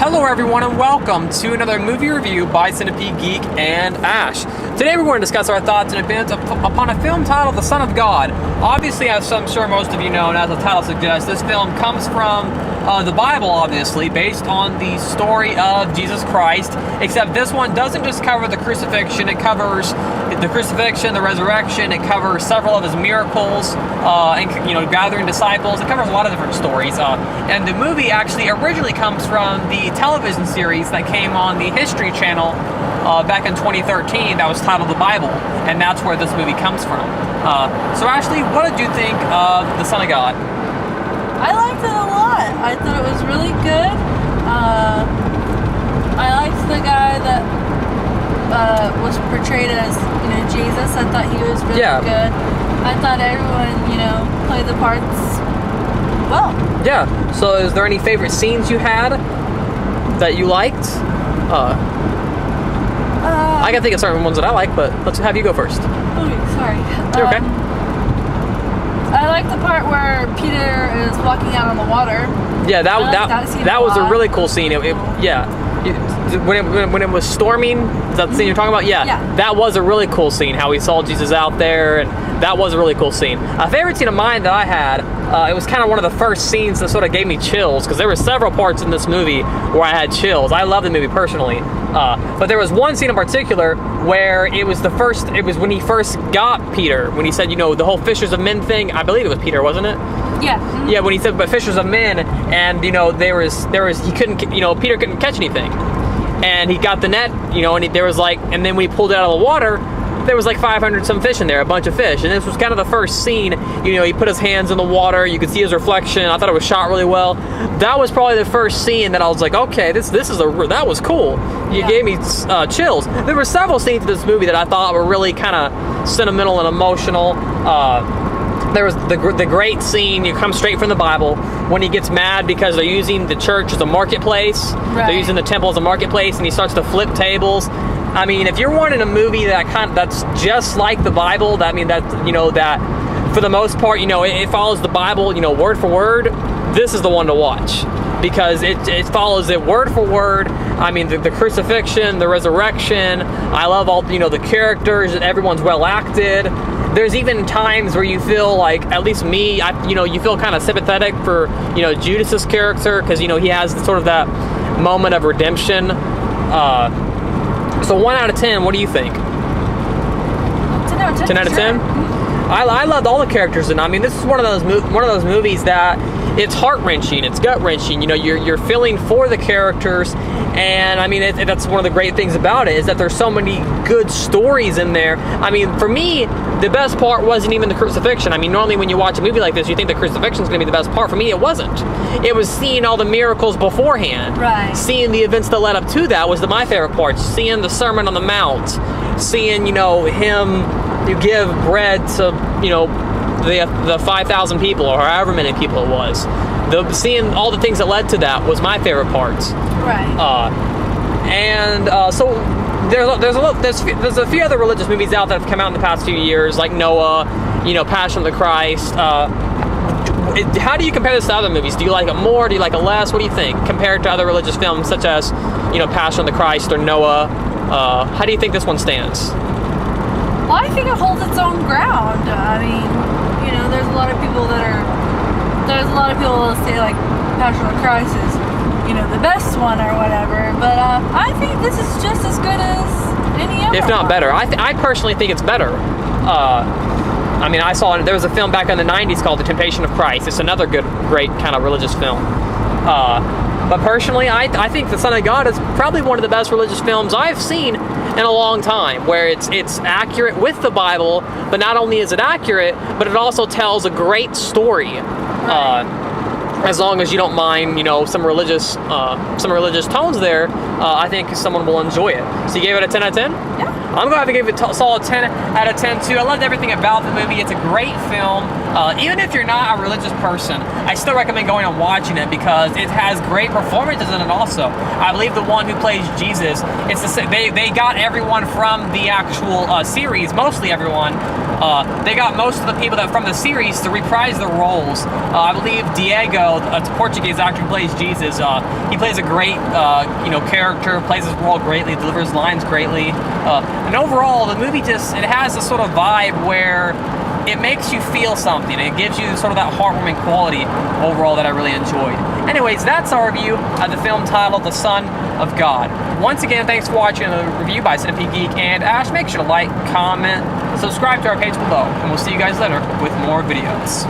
Hello everyone and welcome to another movie review by Centipede Geek and Ash. Today we're going to discuss our thoughts and opinions upon a film titled The Son of God. Obviously, as I'm sure most of you know, and as the title suggests, this film comes from the Bible, obviously, based on the story of Jesus Christ, except this one doesn't just cover the crucifixion. It covers the crucifixion, the resurrection. It covers several of his miracles, and gathering disciples. It covers a lot of different stories. And the movie actually originally comes from the television series that came on the History Channel back in 2013 that was titled The Bible, and that's where this movie comes from. So Ashley, what did you think of The Son of God? I liked it a lot. I thought it was really good. I liked the guy that was portrayed as, Jesus. I thought he was really good. I thought everyone, played the parts well. Yeah. So is there any favorite scenes you had that you liked? I can think of certain ones that I like, but let's have you go first. Oh, sorry. You're okay. I like the part where Peter is walking out on the water. Yeah, that was a really cool scene. When it was storming, is that the scene you're talking about? Yeah. That was a really cool scene, how we saw Jesus out there, and that was a really cool scene. A favorite scene of mine that I had, it was kind of one of the first scenes that sort of gave me chills, because there were several parts in this movie where I had chills. I love the movie personally, but there was one scene in particular where it was when he first got Peter, when he said, the whole fishers of men thing. I believe it was Peter, wasn't it? Yeah. Mm-hmm. Yeah, when he said, but fishers of men, and Peter couldn't catch anything. And he got the net, and then when he pulled it out of the water, there was like 500 some fish in there, a bunch of fish. And this was kind of the first scene, he put his hands in the water, you could see his reflection. I thought it was shot really well. That was probably the first scene that I was like, okay, that was cool. You gave me chills. There were several scenes in this movie that I thought were really kind of sentimental and emotional. There was the great scene, you come straight from the Bible, when he gets mad because they're using the church as a marketplace. Right. They're using the temple as a marketplace, and he starts to flip tables. I mean, if you're wanting a movie that's just like the Bible, that for the most part, it follows the Bible, word for word, this is the one to watch. Because it follows it word for word. I mean, the crucifixion, the resurrection. I love all, the characters. Everyone's well acted. There's even times where you feel like, at least me, you feel kind of sympathetic for, Judas's character, because, he has sort of that moment of redemption. So 1 out of 10, what do you think? 10 out of 10. 10 out of 10? I loved all the characters, and I mean, this is one of those movies that it's heart-wrenching, it's gut-wrenching. You're feeling for the characters, and I mean, that's one of the great things about it, is that there's so many good stories in there. I mean, for me, the best part wasn't even the crucifixion. I mean, normally when you watch a movie like this, you think the crucifixion is going to be the best part. For me, it wasn't. It was seeing all the miracles beforehand. Right. Seeing the events that led up to that was my favorite part. Seeing the Sermon on the Mount, seeing him. You give bread to, the 5,000 people, or however many people it was. Seeing all the things that led to that was my favorite parts. Right. So there's a few other religious movies out that have come out in the past few years, like Noah, Passion of the Christ. How do you compare this to other movies? Do you like it more? Do you like it less? What do you think compared to other religious films such as, Passion of the Christ or Noah? How do you think this one stands? Well, I think it holds its own ground. I mean, there's a lot of people that say like Passion of the Christ is, the best one or whatever. But I think this is just as good as any other. If not one. better, I personally think it's better. I mean, there was a film back in the 90s called The Temptation of Christ. It's another great kind of religious film. But personally, I think The Son of God is probably one of the best religious films I've seen in a long time, where it's accurate with the Bible, but not only is it accurate, but it also tells a great story. As long as you don't mind, some religious tones there, I think someone will enjoy it. So you gave it a 10 out of 10? Yeah. I'm going to have to give it a solid 10 out of 10 too. I loved everything about the movie. It's a great film. Even if you're not a religious person, I still recommend going and watching it because it has great performances in it also. I believe the one who plays Jesus, they got everyone from the actual series, mostly everyone. They got most of the people that from the series to reprise their roles. I believe Diego, a Portuguese actor who plays Jesus, He plays a great, character, plays his role greatly, delivers lines greatly. And overall, the movie it has this sort of vibe where it makes you feel something. It gives you sort of that heartwarming quality overall that I really enjoyed. Anyways, that's our review of the film titled The Son of God. Once again, thanks for watching the review by Centipede Geek and Ash. Make sure to like, comment, subscribe to our page below, and we'll see you guys later with more videos.